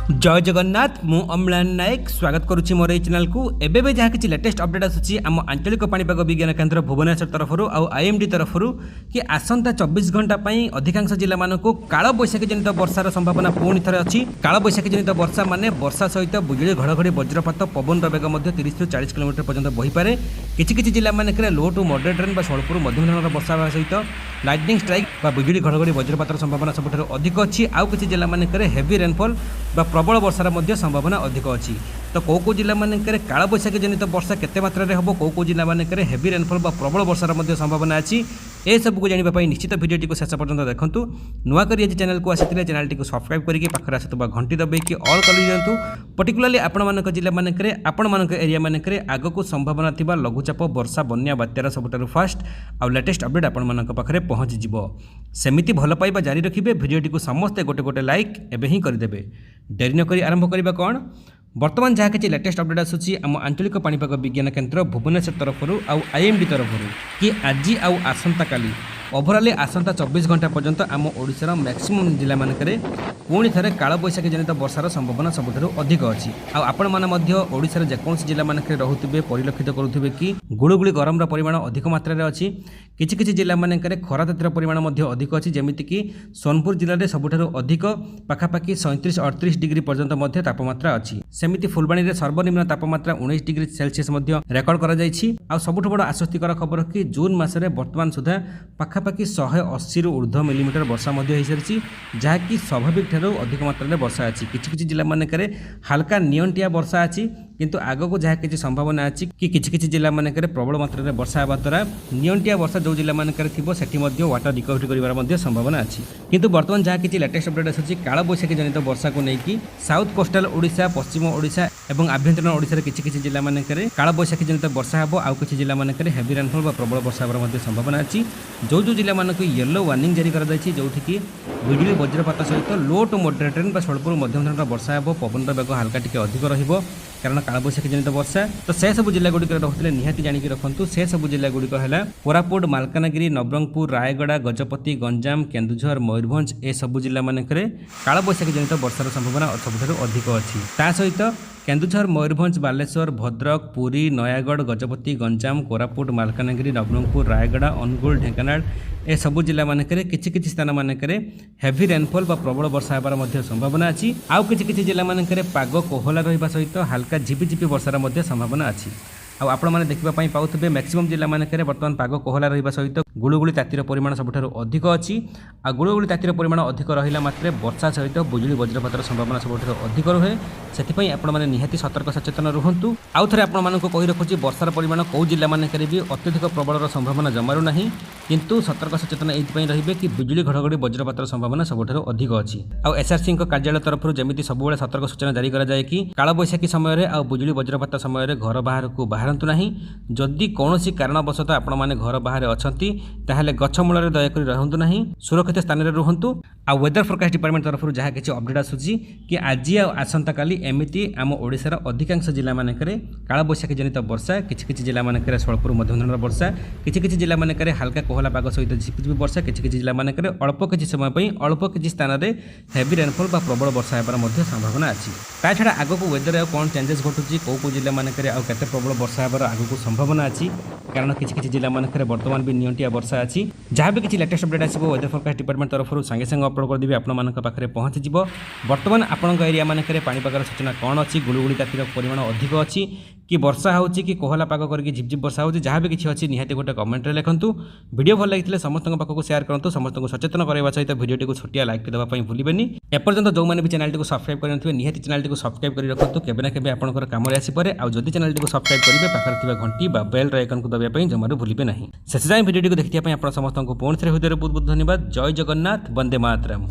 जय जगन्नाथ मु अम्लान नायक स्वागत करुच्ची मोर चैनल को एबे जहाँ कि लेटेस्ट अपडेट आसूँ आम आंचलिक पाणीपाग विज्ञान केन्द्र भुवनेश्वर तरफ आउ आईएमडी तरफ कि आसंता 24 घंटा अधिकांश जिला मानक काल बैशाखी जनित वर्षार संभावना पुणी थे अच्छी। काल बैशाखी जनित वर्षा माने वर्षा सहित बिजुली घड़घड़ी वज्रपात पवन बेग 30 ରୁ 40 किलोमीटर पर्यंत बहीपे। किसी जिला मानक लो टू मॉडरेट रेन स्वल्प मध्यम धरण वर्षा सहित लाइटनिंग स्ट्राइक बिजुली घड़घड़ी वज्रपात संभावना सबुठ अधिक अच्छी। आउ किसी जिला मानक हेवी रेनफॉल प्रबल वर्षार संभावना अधिक अच्छी। तो कौ जिला मानक काल बैशाखी जनित वर्षा केते मात्रा रे हबो, कौ जिला मानक हेवी रेनफॉल प्रबल वर्षार संभावना अच्छी। ए सब को जानापी निश्चित भिडियोटी को शेष पर्यंत देखूँ। नुआ कर चैनल को आसी चैनल को सब्सक्राइब करके पाखे आसुवा घंटी दबाई ऑल कर दिंतु। पर्टिकुलाली आपण जिला मानक आपण मान एरिया मानक आग को संभावना थिबा लघुचाप वर्षा बन्या बात्यार सबुठारु फास्ट आउ लेटेस्ट अपडेट आपण मान पाखे पहुँची जिवो। सेमिति भल पाइबा जारी रखिबे। भिडियोटी को समस्ते गोटे गोटे लाइक एबे ही करदेबे। डेरी न करी आरंभ करबा कोन। वर्तमान जहाँ कि लेटेस्ट अपडेट आसूँ आम आंचलिक पाणीपाग विज्ञान केन्द्र भुवनेश्वर तरफ आउ आईएमडी तरफ कि आज आउ आसंता काली ओभराली आसंता 24 घंटा पर्यंत आम ओडिशार मैक्सिमम जिला मानक पुणी थे काल बैशाखी जनित वर्षार संभावना सबुठ अधिक अच्छी। आपण मैंने ओडिशार जेकोसी जिला मानक रुवे परिलक्षित करुवे कि गुड़गुड़ी गरम परिमाण अधिक मात्रा अच्छी। किछि जिला मानक खरा तातीर परिमाण अधिक अच्छी। जमीक सोनपुर जिले में सबुठ अधिक पाखापाखि 37-38 डिग्री पर्यंत तापमात्रा अच्छी। सेमिति फुलबाणी में सर्वनिम्न तापमात्रा 19 डिग्री सेल्सियस रेकर्ड कर सबुठ बड़ आश्वस्तिकर खबर कि जून मसरे वर्तमान सुधा पाखापाखि 180 ରୁ ऊर्ध्व मिलीमीटर वर्षा हो सारी, जहाँकि स्वाभाविक ठारू अधिक मात्रा वर्षा अच्छी। किछि जिला मानक हाल्का नियंटिया वर्षा अच्छी, किंतु आग को जहाँ किसी संभावना अच्छी कि किछि जिला मानक प्रबल मात्रा वर्षा होगा द्वारा नियंटिया वर्षा जो जिला मानक थी वाटर रिकवरी कर संभावना अच्छी। किंतु वर्तमान जहाँ किसी लेटेस्ट अपडेट आसूँ काल बैशाखी जनित वर्षा को लेकिन साउथ कोस्टाल ओडिशा पश्चिम ओडिशा और आभ्यंतरीण ओडिशार किछि जिला मानक काल बैशाखी जनित वर्षा हो। आउ किछि जिला मानक हेवी रेनफॉल प्रबल वर्षा होकर संभावना अच्छी। जो जिला मानक येलो वार्निंग जारी कर जोठिकी बिजुली वज्रपात सहित लो टू मॉडरेट रेन स्वल्प मध्यम धरण वर्षा हो। पवन बेग हाल्का टिके अधिक रहिबो कारण काल बैशाखी जनित वर्षा। तो से सब जिला गुड़िक रखते निहाती जानिक रखु। से सब जिला गुड़िक है कोरापुट मालकानगिरी नवरंगपुर रायगड़ा गजपति गंजाम केन्दुझर मयूरभंज ए सब जिला मानक काल बैशाखी जनित वर्षार संभावना सबुठ अधिक अच्छी। ता सहित केन्दुझर मयूरभंज बालेश्वर भद्रक पुरी नयागढ़ गजपति गंजाम कोरापुट मालकानगिरी नवरंगपुर रायगड़ा अनुगुल ढेंकानाल ए सबु जिला मानक किछि स्थान मानक हेवी रेनफॉल प्रबल वर्षा होबार संभावना अच्छी। आउ किछि जिला मानक पाग कोहला रहिबा सहित हाल्का झिपिझिपि वर्षार संभावना अच्छी। आपण मैंने देखा पाथे मैक्सिमम जिला मानक बर्तमान पाग कोहला रहिबा सहित गुड़गुड़ी तातीर परिमाण सबुठारु अधिक अच्छी। आ गुड़गुड़ी तातीर परिमाण अधिक रहिला मात्रे वर्षा सहित बिजुली वज्रपातर संभावना सबुठारु अधिक रहे। से आपण मैंने निहाती सतर्क सचेतन रुहतु। आउ थे आपण मानक कहि रखुची वर्षार परिमाण कौ जिला मानक भी अत्यधिक प्रबलर संभावना जमारू नहीं, किंतु सतर्क सचेतन एइथि रहिबे कि बिजुली घड़घड़ी वज्रपातर संभावना सबुठारु अधिक अच्छी। आउ एसआरसी कार्यालय तरफ जमिति सबुबेले सतर्क सूचना जारी करा जाए कि काल बैशाखी समय आउ बिजुली वज्रपात समय घर बाहर को बाहरंतु नहीं। जदि कौनसी कारणवशतः आपण माने घर बाहर अछंती ताहले गछ मूल दयाकोरी रहंतु नहीं, सुरक्षित स्थान रे रुहंतु। आ वेदर फोरकास्ट डिपार्टमेंट तरफ जहाँ किसी अपडेट आसूँ कि आज आसंता काली एमिति आम ओडिशार अधिकांश जिला मानक काल बैशाखी जनित वर्षा, किछि जिला मानक स्वल्प मध्यम धरण वर्षा, किछि जिला मानक हाल्का कोहला पाग सहित झिपिझिपि वर्षा, किछि जिला मानक अल्प किछि समय अल्प किछि स्थान में हेवी रेनफॉल प्रबल वर्षा होबार संभावना अच्छी। ता छड़ा आग को वेदर कौन चेंजेस घटुची कौ जिला मानक आते प्रबल वर्षा होबार आग को संभावना अच्छी, कारण किछि जिला मानक वर्तमान भी नियंटिया वर्षा अच्छी। जहाँ भी किसी लेटेस्ट अपडेट आसो वेदर फोरकास्ट डिपार्टमेंट तरफ संगे संगे अपलोड कर देबे आपण मानक पाखरे पहुँची जिवो। वर्तमान आपण एरिया मानक पाणीपागर सूचना कौन अच्छी, गुड़गुड़ी तातीर परिमाण अधिक अच्छी कि वर्षा होची कि कोहला पाग करके झिपझिप वर्षा होची, जहाँ भी किसी अच्छी निहाती गोटे कमेंट रे लिखंतु। वीडियो भल लगी समस्त पाखक शेयर करंतु, समस्त सचेतन करवा सहित वीडियोटी को छोटिया लाइक देवाई भूलेनि। एपर्यंत जो मैंने भी चैनल को सब्सक्राइब करते निहाती चैनल को सब्सक्राइब कर रखु, केबे ना केबे आपनकर काम रे आसी परे। आ जदि चैनल को सब्सक्राइब करेंगे पाखरे थिबा घंटी बा बेल आइकन को दबाइए जमारू भूलिबे नहीं। शेष जाए वीडियो को देखिए आप समस्त को पुणी थे हृदय बहुत बहुत धन्यवाद। जय जगन्नाथ, वंदे मातरम।